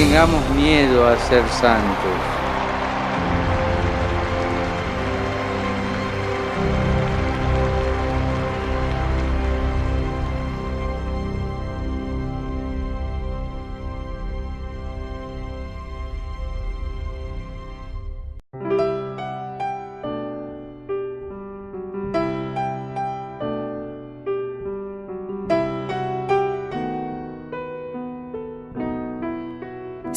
tengamos miedo a ser santos.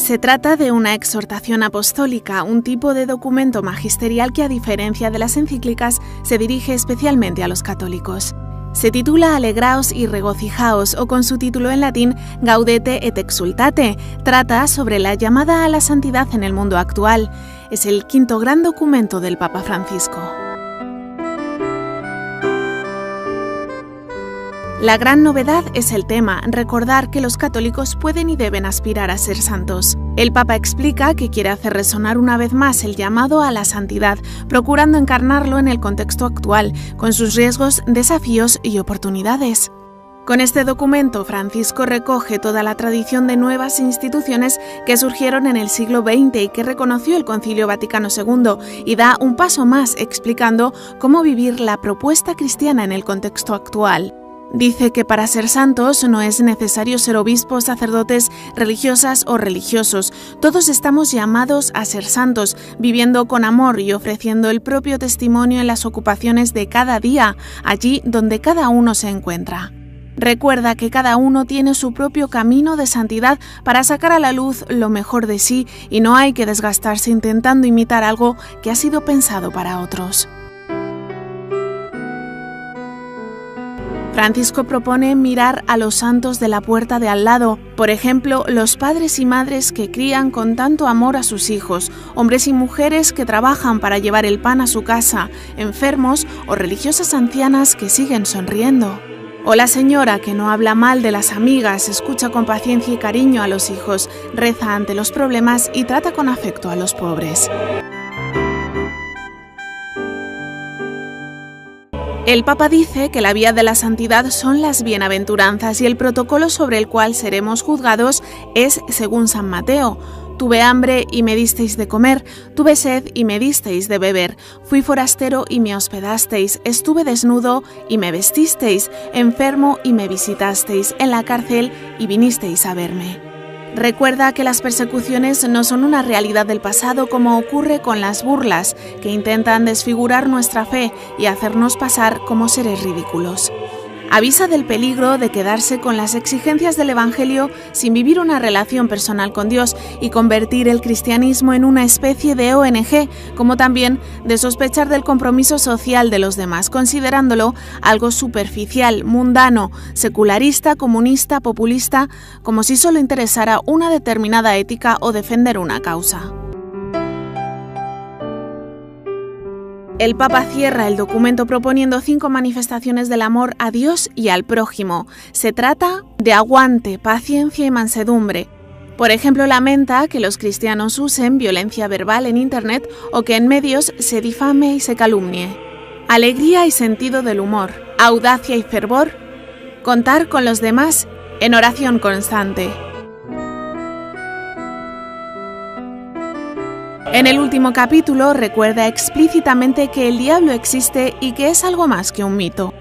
Se trata de una exhortación apostólica, un tipo de documento magisterial que, a diferencia de las encíclicas, se dirige especialmente a los católicos. Se titula Alegraos y regocijaos, o con su título en latín Gaudete et exultate. Trata sobre la llamada a la santidad en el mundo actual. Es el quinto gran documento del Papa Francisco. La gran novedad es el tema, recordar que los católicos pueden y deben aspirar a ser santos. El Papa explica que quiere hacer resonar una vez más el llamado a la santidad, procurando encarnarlo en el contexto actual, con sus riesgos, desafíos y oportunidades. Con este documento, Francisco recoge toda la tradición de nuevas instituciones que surgieron en el siglo XX y que reconoció el Concilio Vaticano II, y da un paso más explicando cómo vivir la propuesta cristiana en el contexto actual. Dice que para ser santos no es necesario ser obispos, sacerdotes, religiosas o religiosos. Todos estamos llamados a ser santos, viviendo con amor y ofreciendo el propio testimonio en las ocupaciones de cada día, allí donde cada uno se encuentra. Recuerda que cada uno tiene su propio camino de santidad para sacar a la luz lo mejor de sí, y no hay que desgastarse intentando imitar algo que ha sido pensado para otros. Francisco propone mirar a los santos de la puerta de al lado, por ejemplo, los padres y madres que crían con tanto amor a sus hijos, hombres y mujeres que trabajan para llevar el pan a su casa, enfermos o religiosas ancianas que siguen sonriendo. O la señora que no habla mal de las amigas, escucha con paciencia y cariño a los hijos, reza ante los problemas y trata con afecto a los pobres. El Papa dice que la vía de la santidad son las bienaventuranzas y el protocolo sobre el cual seremos juzgados es según San Mateo. Tuve hambre y me disteis de comer, tuve sed y me disteis de beber, fui forastero y me hospedasteis, estuve desnudo y me vestisteis, enfermo y me visitasteis, en la cárcel y vinisteis a verme. Recuerda que las persecuciones no son una realidad del pasado, como ocurre con las burlas, que intentan desfigurar nuestra fe y hacernos pasar como seres ridículos. Avisa del peligro de quedarse con las exigencias del Evangelio sin vivir una relación personal con Dios y convertir el cristianismo en una especie de ONG, como también de sospechar del compromiso social de los demás, considerándolo algo superficial, mundano, secularista, comunista, populista, como si solo interesara una determinada ética o defender una causa. El Papa cierra el documento proponiendo 5 manifestaciones del amor a Dios y al prójimo. Se trata de aguante, paciencia y mansedumbre. Por ejemplo, lamenta que los cristianos usen violencia verbal en Internet o que en medios se difame y se calumnie. Alegría y sentido del humor, audacia y fervor, contar con los demás en oración constante. En el último capítulo recuerda explícitamente que el diablo existe y que es algo más que un mito.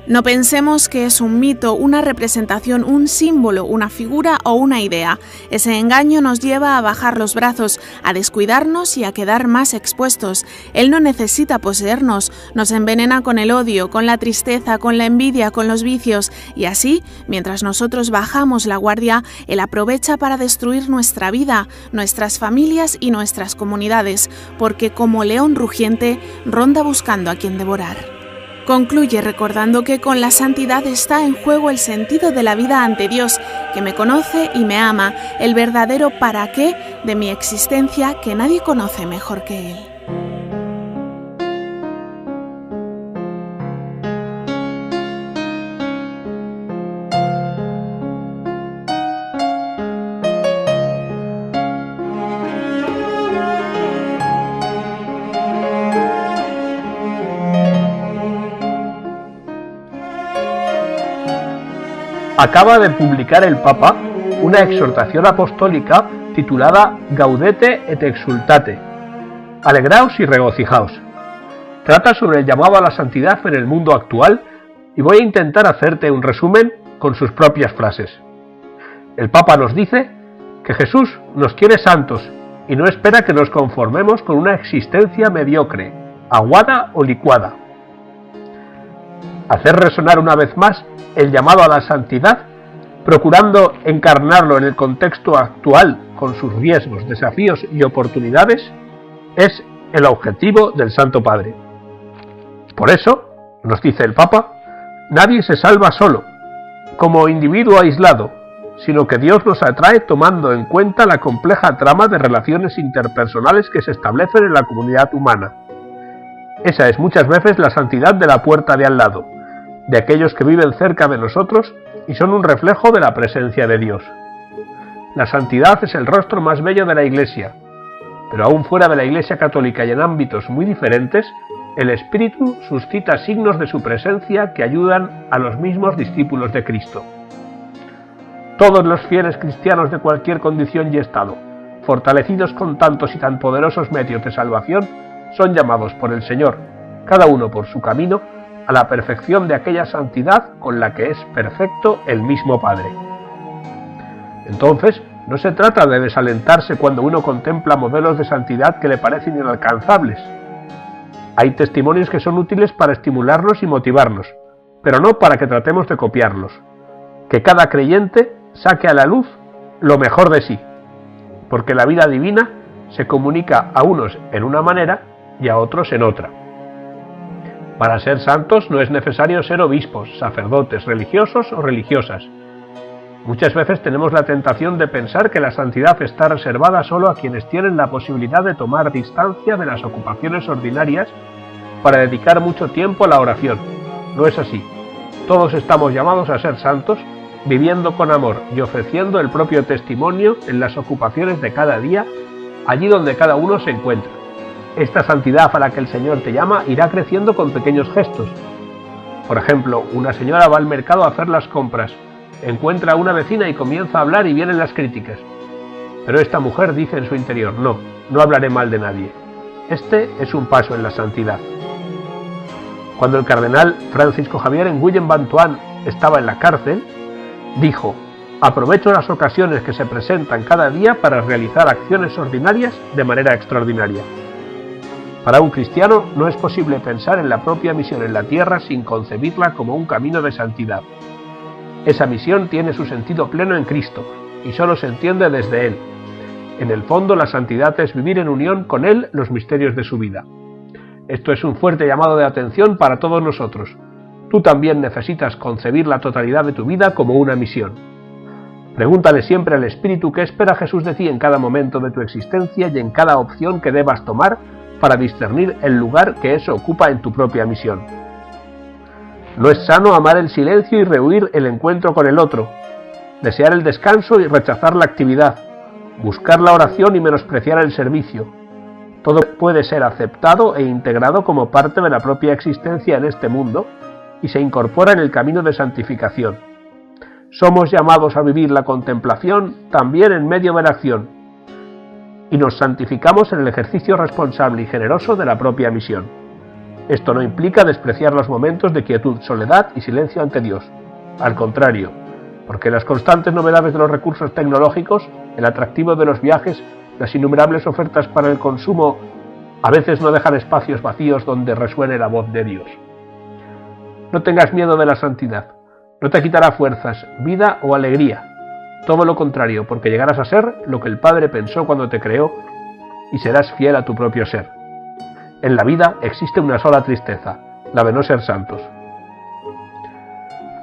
No pensemos que es un mito, una representación, un símbolo, una figura o una idea. Ese engaño nos lleva a bajar los brazos, a descuidarnos y a quedar más expuestos. Él no necesita poseernos, nos envenena con el odio, con la tristeza, con la envidia, con los vicios, y así, mientras nosotros bajamos la guardia, él aprovecha para destruir nuestra vida, nuestras familias y nuestras comunidades, porque como león rugiente ronda buscando a quien devorar. Concluye recordando que con la santidad está en juego el sentido de la vida ante Dios, que me conoce y me ama, el verdadero para qué de mi existencia que nadie conoce mejor que Él. Acaba de publicar el Papa una exhortación apostólica titulada Gaudete et exultate, alegraos y regocijaos. Trata sobre el llamado a la santidad en el mundo actual y voy a intentar hacerte un resumen con sus propias frases. El Papa nos dice que Jesús nos quiere santos y no espera que nos conformemos con una existencia mediocre, aguada o licuada. Hacer resonar una vez más el llamado a la santidad, procurando encarnarlo en el contexto actual con sus riesgos, desafíos y oportunidades, es el objetivo del Santo Padre. Por eso, nos dice el Papa, nadie se salva solo, como individuo aislado, sino que Dios nos atrae tomando en cuenta la compleja trama de relaciones interpersonales que se establecen en la comunidad humana. Esa es muchas veces la santidad de la puerta de al lado, de aquellos que viven cerca de nosotros y son un reflejo de la presencia de Dios. La santidad es el rostro más bello de la Iglesia, pero aún fuera de la Iglesia católica y en ámbitos muy diferentes, el Espíritu suscita signos de su presencia que ayudan a los mismos discípulos de Cristo. Todos los fieles cristianos de cualquier condición y estado, fortalecidos con tantos y tan poderosos medios de salvación, son llamados por el Señor, cada uno por su camino, a la perfección de aquella santidad con la que es perfecto el mismo Padre. Entonces, no se trata de desalentarse cuando uno contempla modelos de santidad que le parecen inalcanzables. Hay testimonios que son útiles para estimularnos y motivarnos, pero no para que tratemos de copiarlos. Que cada creyente saque a la luz lo mejor de sí, porque la vida divina se comunica a unos en una manera y a otros en otra. Para ser santos no es necesario ser obispos, sacerdotes, religiosos o religiosas. Muchas veces tenemos la tentación de pensar que la santidad está reservada solo a quienes tienen la posibilidad de tomar distancia de las ocupaciones ordinarias para dedicar mucho tiempo a la oración. No es así. Todos estamos llamados a ser santos, viviendo con amor y ofreciendo el propio testimonio en las ocupaciones de cada día, allí donde cada uno se encuentra. Esta santidad a la que el Señor te llama irá creciendo con pequeños gestos. Por ejemplo, una señora va al mercado a hacer las compras, encuentra a una vecina y comienza a hablar y vienen las críticas. Pero esta mujer dice en su interior, no hablaré mal de nadie. Este es un paso en la santidad. Cuando el cardenal Francisco Javier Nguyen Van Thuan estaba en la cárcel, dijo, aprovecho las ocasiones que se presentan cada día para realizar acciones ordinarias de manera extraordinaria. Para un cristiano no es posible pensar en la propia misión en la tierra sin concebirla como un camino de santidad. Esa misión tiene su sentido pleno en Cristo y solo se entiende desde Él. En el fondo, la santidad es vivir en unión con Él los misterios de su vida. Esto es un fuerte llamado de atención para todos nosotros. Tú también necesitas concebir la totalidad de tu vida como una misión. Pregúntale siempre al Espíritu qué espera Jesús de ti en cada momento de tu existencia y en cada opción que debas tomar para discernir el lugar que eso ocupa en tu propia misión. No es sano amar el silencio y rehuir el encuentro con el otro, desear el descanso y rechazar la actividad, buscar la oración y menospreciar el servicio. Todo puede ser aceptado e integrado como parte de la propia existencia en este mundo y se incorpora en el camino de santificación. Somos llamados a vivir la contemplación también en medio de la acción, y nos santificamos en el ejercicio responsable y generoso de la propia misión. Esto no implica despreciar los momentos de quietud, soledad y silencio ante Dios. Al contrario, porque las constantes novedades de los recursos tecnológicos, el atractivo de los viajes, las innumerables ofertas para el consumo, a veces no dejan espacios vacíos donde resuene la voz de Dios. No tengas miedo de la santidad. No te quitará fuerzas, vida o alegría. Todo lo contrario, porque llegarás a ser lo que el Padre pensó cuando te creó y serás fiel a tu propio ser. En la vida existe una sola tristeza, la de no ser santos.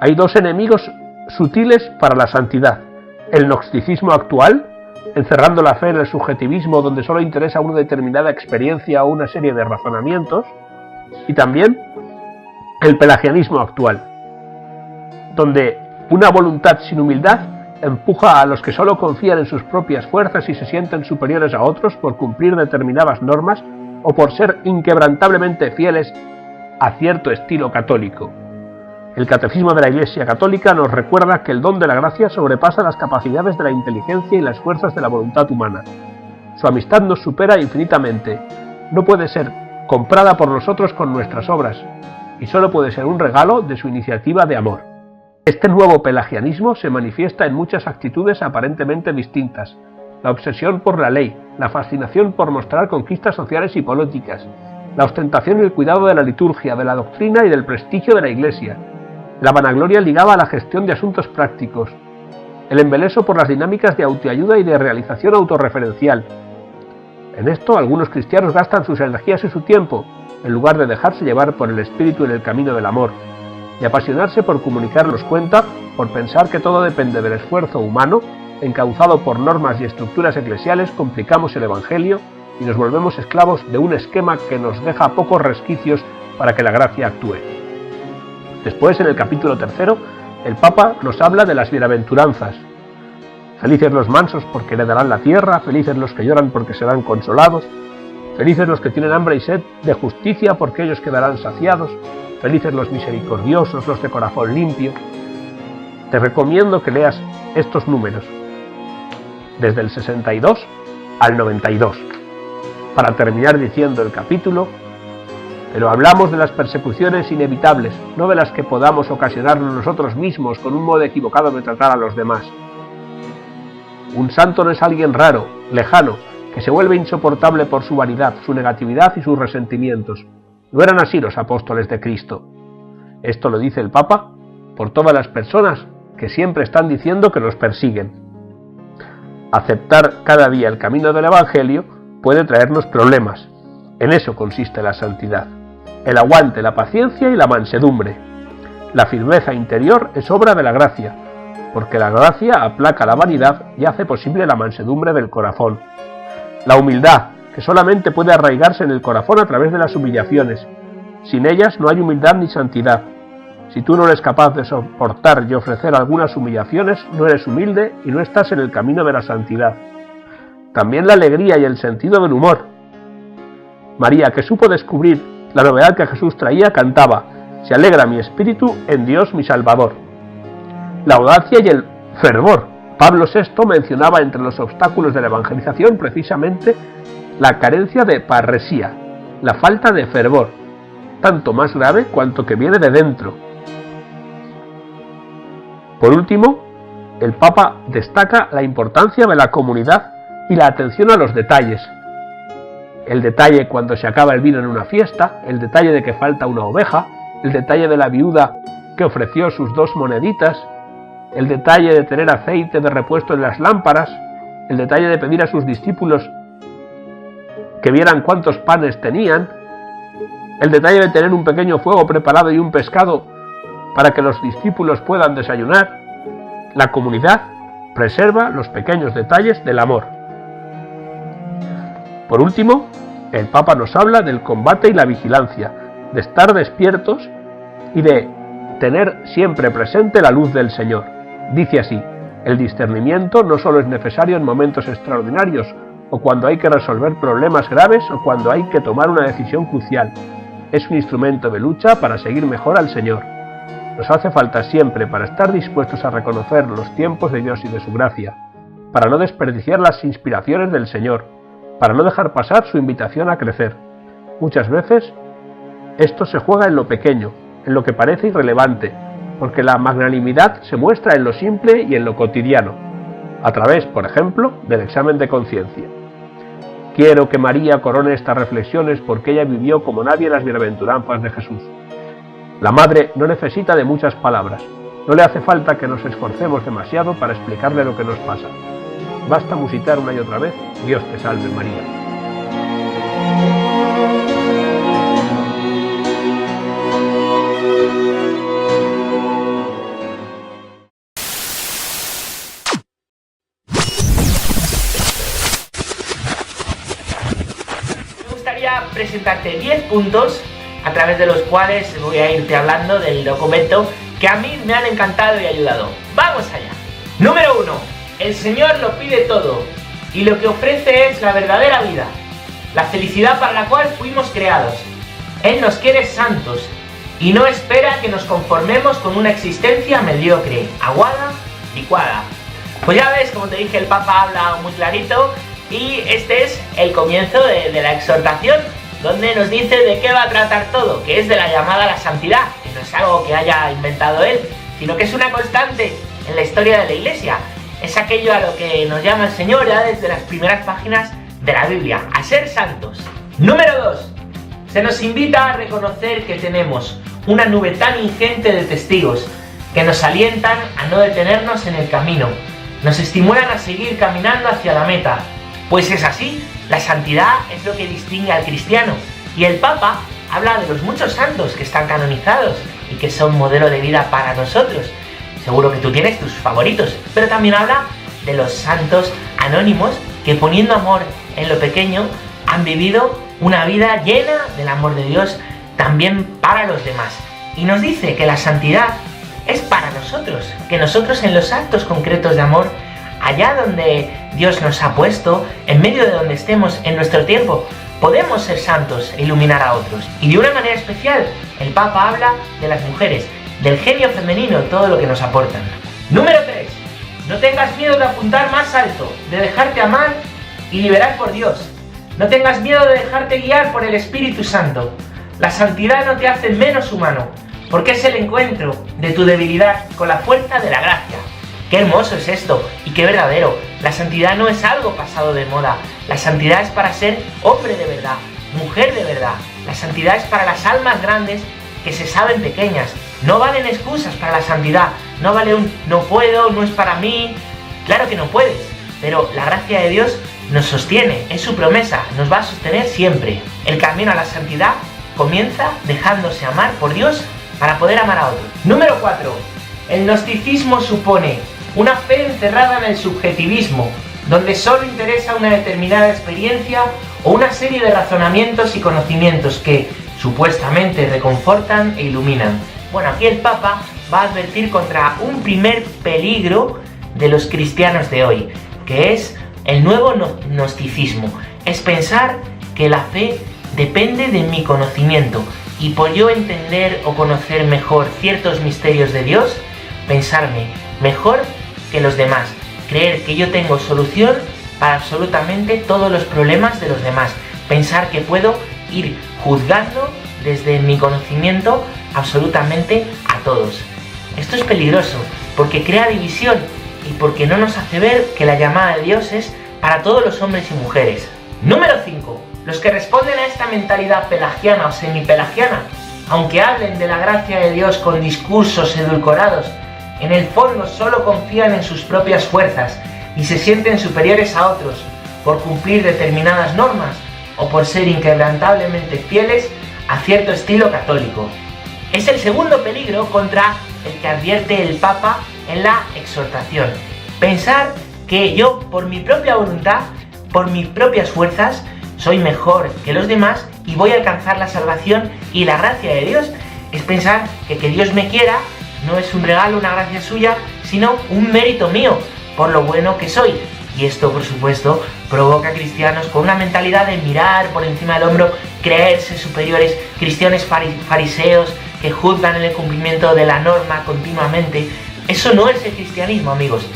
Hay dos enemigos sutiles para la santidad: el gnosticismo actual, encerrando la fe en el subjetivismo donde solo interesa una determinada experiencia o una serie de razonamientos, y también el pelagianismo actual, donde una voluntad sin humildad empuja a los que solo confían en sus propias fuerzas y se sienten superiores a otros por cumplir determinadas normas o por ser inquebrantablemente fieles a cierto estilo católico. El Catecismo de la Iglesia Católica nos recuerda que el don de la gracia sobrepasa las capacidades de la inteligencia y las fuerzas de la voluntad humana. Su amistad nos supera infinitamente. No puede ser comprada por nosotros con nuestras obras, y solo puede ser un regalo de su iniciativa de amor. Este nuevo pelagianismo se manifiesta en muchas actitudes aparentemente distintas: la obsesión por la ley, la fascinación por mostrar conquistas sociales y políticas, la ostentación y el cuidado de la liturgia, de la doctrina y del prestigio de la Iglesia, la vanagloria ligada a la gestión de asuntos prácticos, el embeleso por las dinámicas de autoayuda y de realización autorreferencial. En esto algunos cristianos gastan sus energías y su tiempo, en lugar de dejarse llevar por el espíritu en el camino del amor, y apasionarse por comunicarnos cuenta, por pensar que todo depende del esfuerzo humano. Encauzado por normas y estructuras eclesiales, complicamos el Evangelio y nos volvemos esclavos de un esquema que nos deja pocos resquicios para que la gracia actúe. Después, en el capítulo 3, el Papa nos habla de las bienaventuranzas. Felices los mansos porque heredarán la tierra, felices los que lloran porque serán consolados, felices los que tienen hambre y sed de justicia porque ellos quedarán saciados, felices los misericordiosos, los de corazón limpio. Te recomiendo que leas estos números, desde el 62 al 92, para terminar diciendo el capítulo: pero hablamos de las persecuciones inevitables, no de las que podamos ocasionarnos nosotros mismos con un modo equivocado de tratar a los demás. Un santo no es alguien raro, lejano, que se vuelve insoportable por su vanidad, su negatividad y sus resentimientos. No eran así los apóstoles de Cristo. Esto lo dice el Papa por todas las personas que siempre están diciendo que los persiguen. Aceptar cada día el camino del Evangelio puede traernos problemas. En eso consiste la santidad: el aguante, la paciencia y la mansedumbre. La firmeza interior es obra de la gracia, porque la gracia aplaca la vanidad y hace posible la mansedumbre del corazón. La humildad, que solamente puede arraigarse en el corazón a través de las humillaciones. Sin ellas no hay humildad ni santidad. Si tú no eres capaz de soportar y ofrecer algunas humillaciones, no eres humilde y no estás en el camino de la santidad. También la alegría y el sentido del humor. María, que supo descubrir la novedad que Jesús traía, cantaba: «Se alegra mi espíritu en Dios mi Salvador». La audacia y el fervor. Pablo VI mencionaba entre los obstáculos de la evangelización precisamente la carencia de parresía, la falta de fervor, tanto más grave cuanto que viene de dentro. Por último, el Papa destaca la importancia de la comunidad y la atención a los detalles. El detalle cuando se acaba el vino en una fiesta, el detalle de que falta una oveja, el detalle de la viuda que ofreció sus 2 moneditas, el detalle de tener aceite de repuesto en las lámparas, el detalle de pedir a sus discípulos que vieran cuántos panes tenían, el detalle de tener un pequeño fuego preparado y un pescado para que los discípulos puedan desayunar. La comunidad preserva los pequeños detalles del amor. Por último, el Papa nos habla del combate y la vigilancia, de estar despiertos y de tener siempre presente la luz del Señor. Dice así: el discernimiento no solo es necesario en momentos extraordinarios, o cuando hay que resolver problemas graves, o cuando hay que tomar una decisión crucial. Es un instrumento de lucha para seguir mejor al Señor. Nos hace falta siempre para estar dispuestos a reconocer los tiempos de Dios y de su gracia, para no desperdiciar las inspiraciones del Señor, para no dejar pasar su invitación a crecer. Muchas veces esto se juega en lo pequeño, en lo que parece irrelevante, porque la magnanimidad se muestra en lo simple y en lo cotidiano, a través, por ejemplo, del examen de conciencia. Quiero que María corone estas reflexiones porque ella vivió como nadie las bienaventuranzas de Jesús. La Madre no necesita de muchas palabras, no le hace falta que nos esforcemos demasiado para explicarle lo que nos pasa. Basta musitar una y otra vez: Dios te salve María. Me gustaría presentarte 10 puntos a través de los cuales voy a irte hablando del documento que a mí me han encantado y ayudado. ¡Vamos allá! Número 1. El Señor lo pide todo y lo que ofrece es la verdadera vida, la felicidad para la cual fuimos creados. Él nos quiere santos y no espera que nos conformemos con una existencia mediocre, aguada, licuada. Pues ya ves, como te dije, el Papa habla muy clarito y este es el comienzo de la exhortación, donde nos dice de qué va a tratar todo, que es de la llamada a la santidad, que no es algo que haya inventado él, sino que es una constante en la historia de la Iglesia. Es aquello a lo que nos llama el Señor ya desde las primeras páginas de la Biblia, a ser santos. Número 2. Se nos invita a reconocer que tenemos una nube tan ingente de testigos que nos alientan a no detenernos en el camino, nos estimulan a seguir caminando hacia la meta. Pues es así, la santidad es lo que distingue al cristiano, y el Papa habla de los muchos santos que están canonizados y que son modelo de vida para nosotros. Seguro que tú tienes tus favoritos, pero también habla de los santos anónimos que, poniendo amor en lo pequeño, han vivido una vida llena del amor de Dios también para los demás. Y nos dice que la santidad es para nosotros, que nosotros en los actos concretos de amor, allá donde Dios nos ha puesto, en medio de donde estemos en nuestro tiempo, podemos ser santos e iluminar a otros. Y de una manera especial, el Papa habla de las mujeres, del genio femenino, todo lo que nos aportan. Número 3. No tengas miedo de apuntar más alto, de dejarte amar y liberar por Dios. No tengas miedo de dejarte guiar por el Espíritu Santo. La santidad no te hace menos humano, porque es el encuentro de tu debilidad con la fuerza de la gracia. ¡Qué hermoso es esto! Y qué verdadero. La santidad no es algo pasado de moda. La santidad es para ser hombre de verdad, mujer de verdad. La santidad es para las almas grandes que se saben pequeñas. No valen excusas para la santidad. No vale un no puedo, no es para mí. Claro que no puedes, pero la gracia de Dios nos sostiene, es su promesa, nos va a sostener siempre. El camino a la santidad comienza dejándose amar por Dios para poder amar a otros. Número 4. El gnosticismo supone una fe encerrada en el subjetivismo, donde solo interesa una determinada experiencia o una serie de razonamientos y conocimientos que supuestamente reconfortan e iluminan. Bueno, aquí el Papa va a advertir contra un primer peligro de los cristianos de hoy, que es el nuevo gnosticismo. Es pensar que la fe depende de mi conocimiento, y por yo entender o conocer mejor ciertos misterios de Dios, pensarme mejor que los demás, creer que yo tengo solución para absolutamente todos los problemas de los demás, pensar que puedo ir juzgando desde mi conocimiento absolutamente a todos. Esto es peligroso porque crea división y porque no nos hace ver que la llamada de Dios es para todos los hombres y mujeres. Número 5. Los que responden a esta mentalidad pelagiana o semipelagiana, aunque hablen de la gracia de Dios con discursos edulcorados, en el fondo solo confían en sus propias fuerzas y se sienten superiores a otros por cumplir determinadas normas o por ser inquebrantablemente fieles a cierto estilo católico. Es el segundo peligro contra el que advierte el Papa en la exhortación. Pensar que yo, por mi propia voluntad, por mis propias fuerzas, soy mejor que los demás y voy a alcanzar la salvación y la gracia de Dios. Es pensar que Dios me quiera no es un regalo, una gracia suya, sino un mérito mío por lo bueno que soy. Y esto, por supuesto, provoca cristianos con una mentalidad de mirar por encima del hombro, creerse superiores, cristianos fariseos que juzgan en el cumplimiento de la norma continuamente. Eso no es el cristianismo, amigos.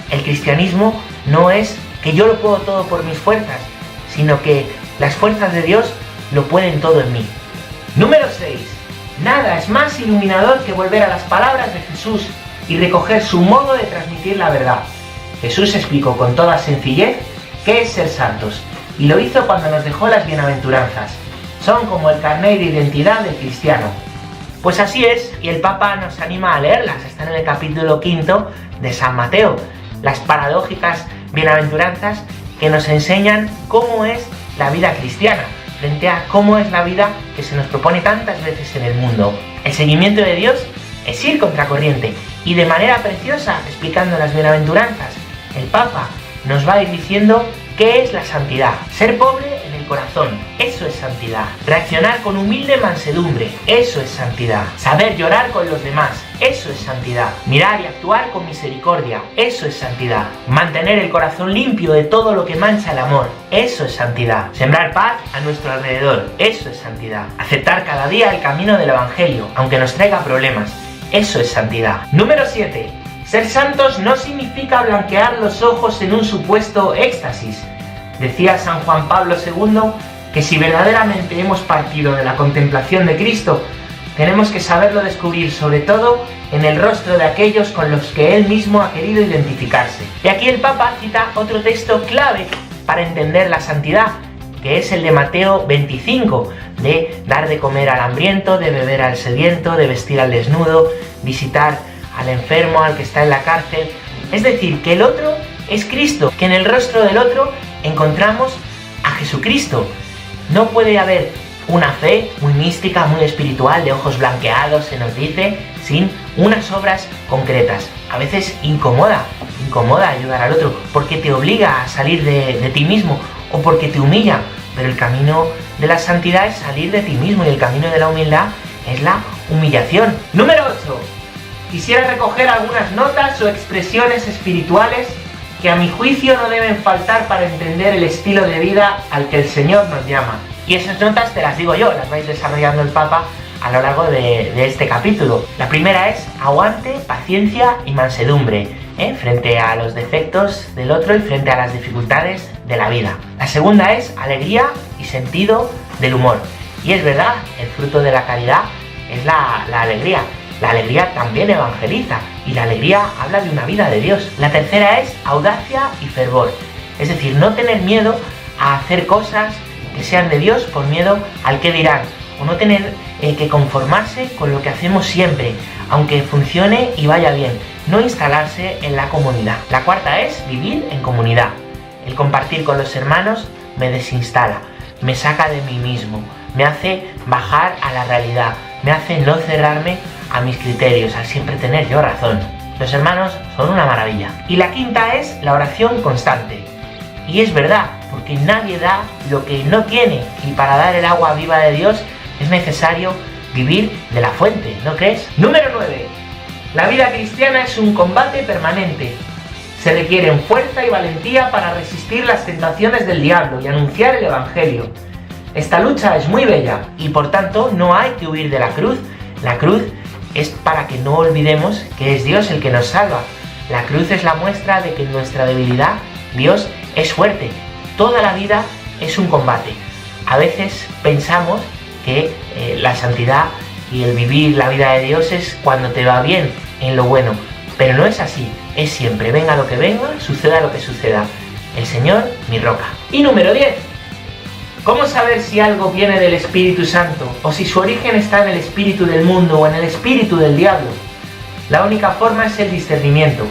El cristianismo no es que yo lo puedo todo por mis fuerzas, sino que las fuerzas de Dios lo pueden todo en mí. Número 6. Nada es más iluminador que volver a las palabras de Jesús y recoger su modo de transmitir la verdad. Jesús explicó con toda sencillez qué es ser santos, y lo hizo cuando nos dejó las bienaventuranzas. Son como el carnet de identidad del cristiano. Pues así es, y el Papa nos anima a leerlas. Están en el capítulo 5 de San Mateo, las paradójicas bienaventuranzas que nos enseñan cómo es la vida cristiana, frente a cómo es la vida que se nos propone tantas veces en el mundo. El seguimiento de Dios es ir contracorriente, y de manera preciosa, explicando las bienaventuranzas, el Papa nos va a ir diciendo qué es la santidad. Ser pobre en el corazón, eso es santidad. Reaccionar con humilde mansedumbre, eso es santidad. Saber llorar con los demás, eso es santidad. Mirar y actuar con misericordia, eso es santidad. Mantener el corazón limpio de todo lo que mancha el amor, eso es santidad. Sembrar paz a nuestro alrededor, eso es santidad. Aceptar cada día el camino del Evangelio, aunque nos traiga problemas, eso es santidad. Número 7. Ser santos no significa blanquear los ojos en un supuesto éxtasis. Decía San Juan Pablo II que si verdaderamente hemos partido de la contemplación de Cristo, tenemos que saberlo descubrir sobre todo en el rostro de aquellos con los que Él mismo ha querido identificarse. Y aquí el Papa cita otro texto clave para entender la santidad, que es el de Mateo 25, de dar de comer al hambriento, de beber al sediento, de vestir al desnudo, visitar al enfermo, al que está en la cárcel. Es decir, que el otro es Cristo, que en el rostro del otro encontramos a Jesucristo. No puede haber una fe muy mística, muy espiritual, de ojos blanqueados, se nos dice, sin unas obras concretas. A veces incomoda ayudar al otro, porque te obliga a salir de ti mismo, o porque te humilla, pero el camino de la santidad es salir de ti mismo, y el camino de la humildad es la humillación. Número 8. Quisiera recoger algunas notas o expresiones espirituales que a mi juicio no deben faltar para entender el estilo de vida al que el Señor nos llama. Y esas notas te las digo yo, las vais desarrollando el Papa a lo largo de este capítulo. La primera es aguante, paciencia y mansedumbre, frente a los defectos del otro y frente a las dificultades de la vida. La segunda es alegría y sentido del humor. Y es verdad, el fruto de la caridad es la alegría. La alegría también evangeliza y la alegría habla de una vida de Dios. La tercera es audacia y fervor, es decir, no tener miedo a hacer cosas que sean de Dios por miedo al que dirán, o no tener que conformarse con lo que hacemos siempre, aunque funcione y vaya bien, no instalarse en la comunidad. La cuarta es vivir en comunidad. El compartir con los hermanos me desinstala, me saca de mí mismo, me hace bajar a la realidad, me hace no cerrarme a mis criterios, al siempre tener yo razón. Los hermanos son una maravilla. Y la quinta es la oración constante. Y es verdad, porque nadie da lo que no tiene, y para dar el agua viva de Dios es necesario vivir de la fuente, ¿no crees? Número 9. La vida cristiana es un combate permanente. Se requieren fuerza y valentía para resistir las tentaciones del diablo y anunciar el Evangelio. Esta lucha es muy bella y por tanto no hay que huir de la cruz. La cruz es para que no olvidemos que es Dios el que nos salva. La cruz es la muestra de que en nuestra debilidad Dios es fuerte. Toda la vida es un combate. A veces pensamos que la santidad y el vivir la vida de Dios es cuando te va bien, en lo bueno. Pero no es así, es siempre, venga lo que venga, suceda lo que suceda. El Señor, mi roca. Y número 10. ¿Cómo saber si algo viene del Espíritu Santo o si su origen está en el espíritu del mundo o en el espíritu del diablo? La única forma es el discernimiento.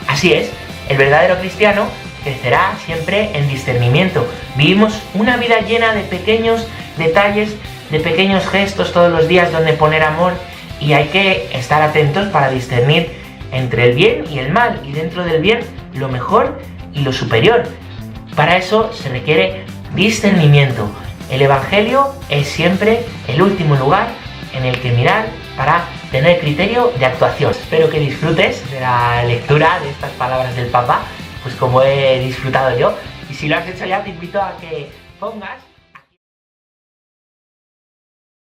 Así es, el verdadero cristiano crecerá siempre en discernimiento. Vivimos una vida llena de pequeños detalles, de pequeños gestos todos los días donde poner amor, y hay que estar atentos para discernir entre el bien y el mal, y dentro del bien lo mejor y lo superior. Para eso se requiere discernimiento. El Evangelio es siempre el último lugar en el que mirar para tener criterio de actuación. Espero que disfrutes de la lectura de estas palabras del Papa, pues como he disfrutado yo, y si lo has hecho ya te invito a que pongas